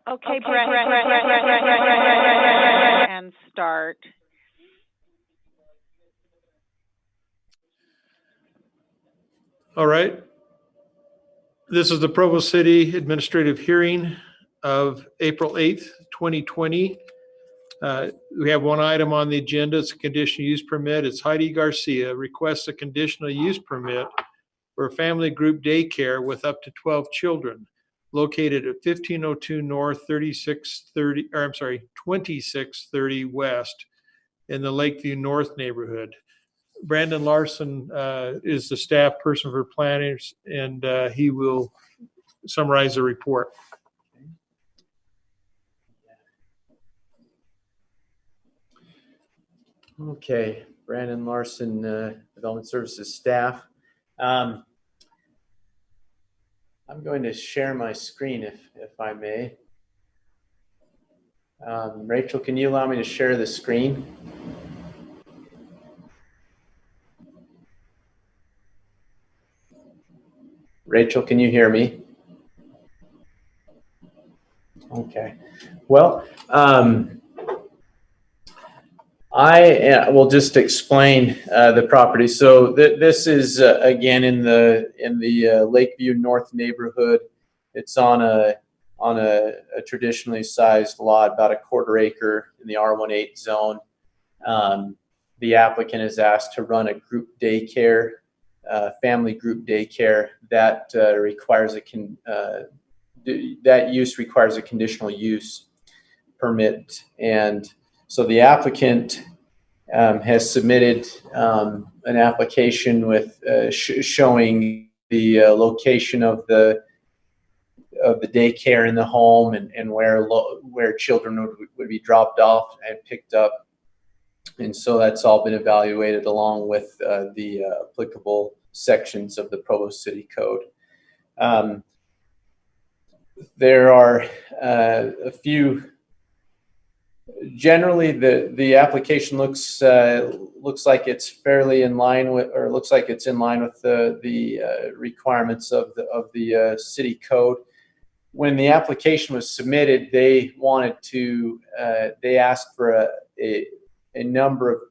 Okay, and start. All right. This is the Provo City Administrative Hearing of April 8th, 2020. We have one item on the agenda. It's a conditional use permit. It's Heidi Garcia requests a conditional use permit for a family group daycare with up to 12 children located at 1502 North 2630 West in the Lakeview North neighborhood. Brandon Larson is the staff person for planners, and he will summarize the report. Okay, Brandon Larson, Development Services staff. I'm going to share my screen if I may. Rachel, can you allow me to share the screen? Rachel, can you hear me? Okay. Well, I will just explain the property. So this is again in the Lakeview North neighborhood. It's on a traditionally sized lot, about a quarter acre in the R18 zone. The applicant is asked to run a group daycare, family group daycare that requires that use requires a conditional use permit. And so the applicant has submitted an application with showing the location of the daycare in the home and where children would be dropped off and picked up. And so that's all been evaluated along with the applicable sections of the Provo City Code. There are a few. Generally, the application looks like it's fairly in line with, or looks like it's in line with the requirements of the city code. When the application was submitted, they asked for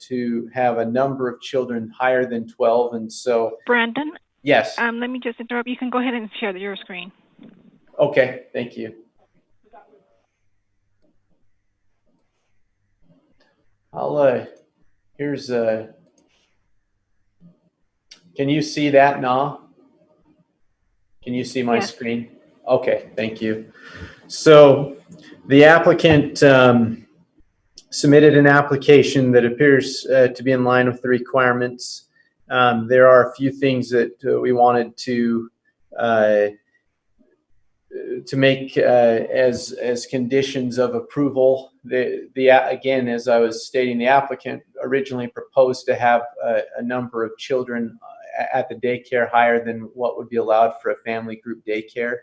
to have a number of children higher than 12, and so. Brandon? Yes. Let me just interrupt. You can go ahead and share your screen. Okay, thank you. Here's can you see that now? Can you see my screen? Okay, thank you. So the applicant submitted an application that appears to be in line with the requirements. There are a few things that we wanted to make as conditions of approval. Again, as I was stating, the applicant originally proposed to have a number of children at the daycare higher than what would be allowed for a family group daycare.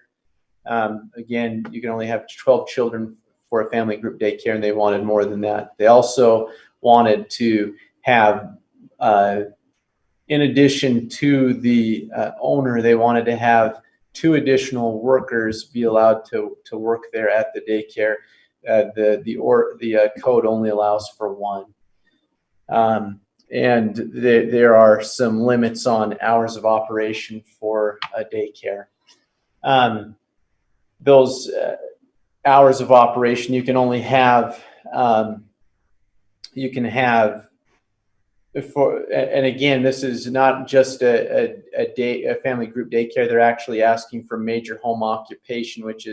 Again, you can only have 12 children for a family group daycare, and they wanted more than that. They also wanted to have, in addition to the owner, they wanted to have 2 additional workers be allowed to work there at the daycare. The code only allows for 1. And there are some limits on hours of operation for a daycare. Those hours of operation, you can only have, and again, this is not just a family group daycare. They're actually asking for major home occupation, which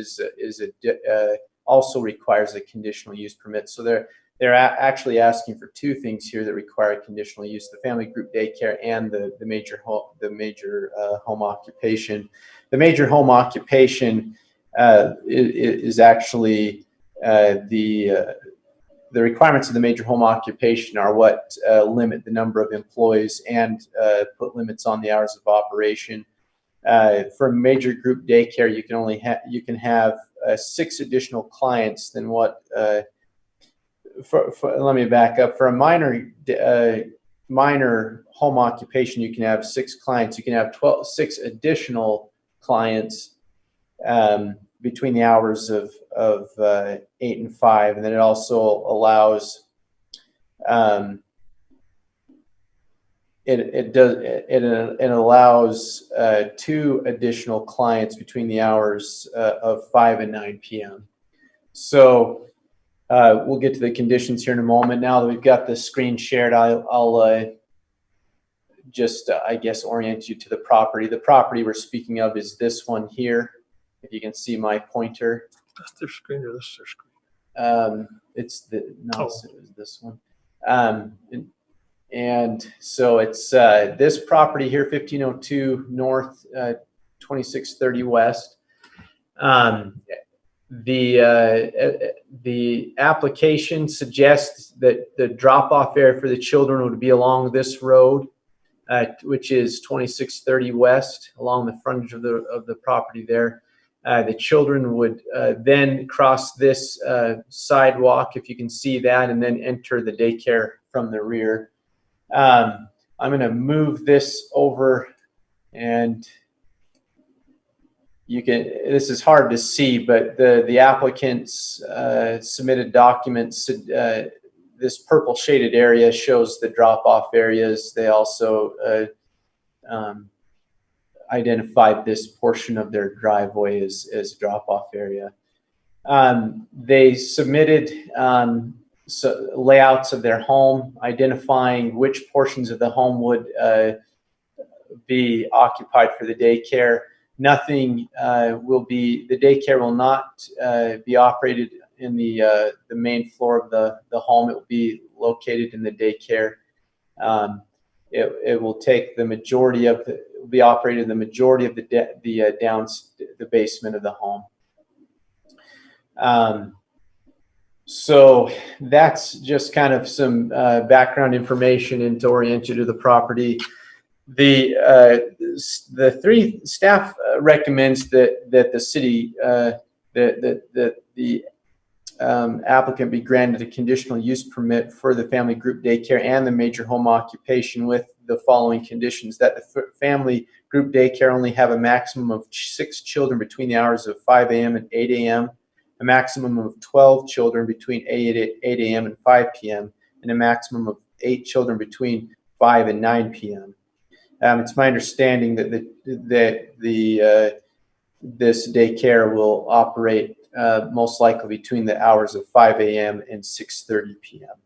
also requires a conditional use permit. So they're actually asking for 2 things here that require conditional use: the family group daycare and the major home occupation. The major home occupation is actually the requirements of the major home occupation are what limit the number of employees and put limits on the hours of operation. For a major group daycare, you can have 6 additional clients than what. Let me back up. For a minor home occupation, you can have 6 clients. You can have 6 additional clients between the hours of 8 and 5, and then it also allows it allows 2 additional clients between the hours of 5 and 9 p.m. So we'll get to the conditions here in a moment. Now that we've got the screen shared, I'll just, I guess, orient you to the property. The property we're speaking of is this one here. If you can see my pointer. That's their screen or this is their screen? It's this one. And so it's this property here, 1502 North, 2630 West. The application suggests that the drop-off area for the children would be along this road, which is 2630 West, along the frontage of the property there. The children would then cross this sidewalk, if you can see that, and then enter the daycare from the rear. I'm going to move this over, and you can. This is hard to see, but the applicants submitted documents. This purple shaded area shows the drop-off areas. They also identified this portion of their driveway as drop-off area. They submitted layouts of their home, identifying which portions of the home would be occupied for the daycare. Nothing the daycare will not be operated in the main floor of the home. It will be located in the daycare. It will take the majority of will be operated in the majority of the basement of the home. So that's just kind of some background information and to orient you to the property. The three staff recommends that the city that the applicant be granted a conditional use permit for the family group daycare and the major home occupation with the following conditions: that the family group daycare only have a maximum of 6 children between the hours of 5 a.m. and 8 a.m., a maximum of 12 children between 8 a.m. and 5 p.m., and a maximum of 8 children between 5 and 9 p.m. It's my understanding that this daycare will operate most likely between the hours of 5 a.m. and 6:30 p.m.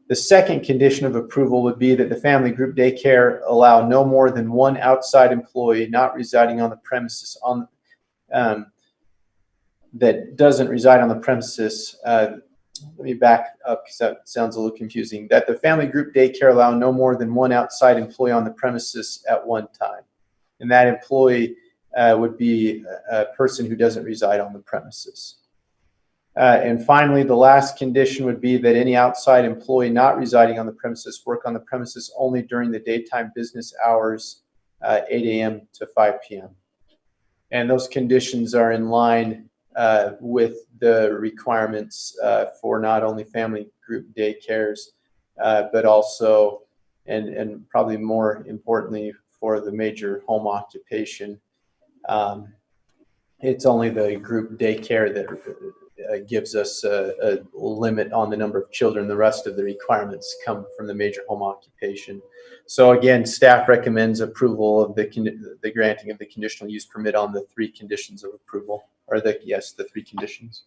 The second condition of approval would be that the family group daycare allow no more than 1 outside employee not residing on the premises that doesn't reside on the premises. Let me back up because that sounds a little confusing. That the family group daycare allow no more than 1 outside employee on the premises at one time. And that employee would be a person who doesn't reside on the premises. And finally, the last condition would be that any outside employee not residing on the premises work on the premises only during the daytime business hours, 8 a.m. to 5 p.m. And those conditions are in line with the requirements for not only family group daycares, but also, and probably more importantly, for the major home occupation. It's only the group daycare that gives us a limit on the number of children. The rest of the requirements come from the major home occupation. So again, staff recommends approval of the granting of the conditional use permit on the 3 conditions of approval, or the 3 conditions.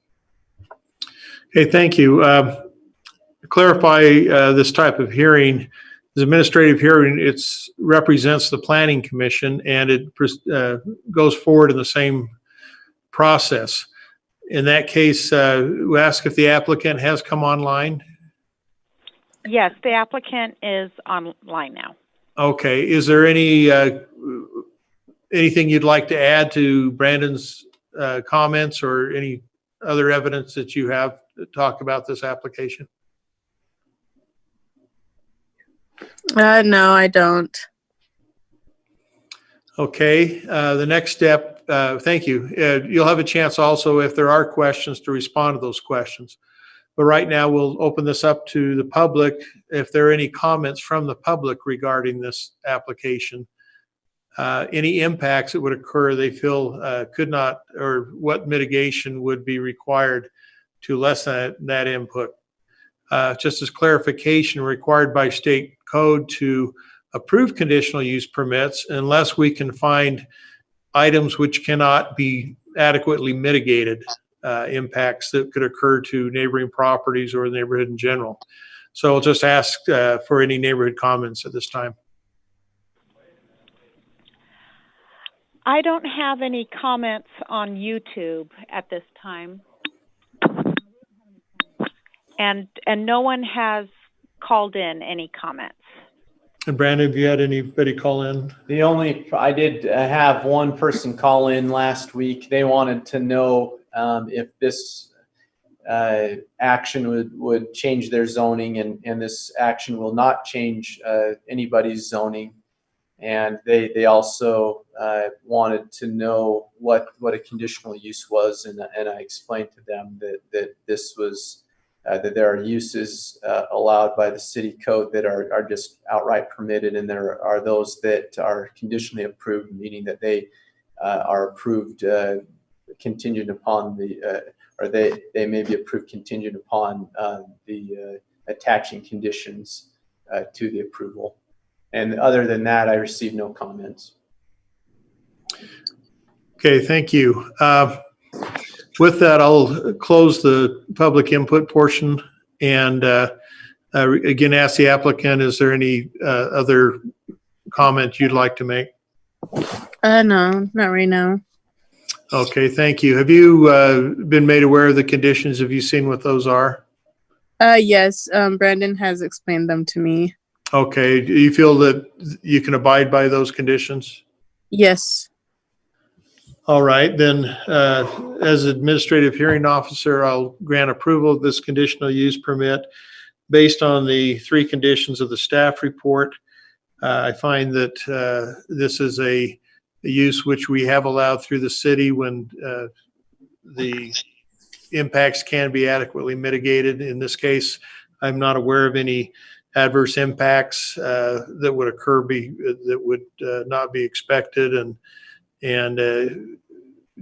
Okay, thank you. To clarify this type of hearing, the administrative hearing, it represents the Planning Commission, and it goes forward in the same process. In that case, we ask if the applicant has come online. Yes, the applicant is online now. Okay. Is there anything you'd like to add to Brandon's comments or any other evidence that you have to talk about this application? No, I don't. Okay. The next step, thank you. You'll have a chance also, if there are questions, to respond to those questions. But right now, we'll open this up to the public. If there are any comments from the public regarding this application, any impacts that would occur they feel could not, or what mitigation would be required to lessen that input. Just as clarification, required by state code to approve conditional use permits unless we can find items which cannot be adequately mitigated, impacts that could occur to neighboring properties or the neighborhood in general. So I'll just ask for any neighborhood comments at this time. I don't have any comments on YouTube at this time. And no one has called in any comments. And Brandon, have you had anybody call in? I did have one person call in last week. They wanted to know if this action would change their zoning, and this action will not change anybody's zoning. And they also wanted to know what a conditional use was, and I explained to them that this was that there are uses allowed by the city code that are just outright permitted, and there are those that are conditionally approved, meaning that they are approved contingent upon or they may be approved contingent upon the attaching conditions to the approval. And other than that, I received no comments. Okay, thank you. With that, I'll close the public input portion and again, ask the applicant, is there any other comment you'd like to make? No, not right now. Okay, thank you. Have you been made aware of the conditions? Have you seen what those are? Yes, Brandon has explained them to me. Okay, do you feel that you can abide by those conditions? Yes. All right, then as administrative hearing officer, I'll grant approval of this conditional use permit based on the 3 conditions of the staff report. I find that this is a use which we have allowed through the city when the impacts can be adequately mitigated. In this case, I'm not aware of any adverse impacts that would occur that would not be expected, and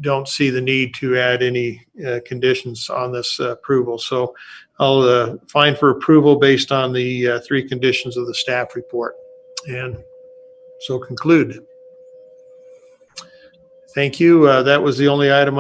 don't see the need to add any conditions on this approval. So I'll find for approval based on the 3 conditions of the staff report, and so conclude. Thank you. That was the only item on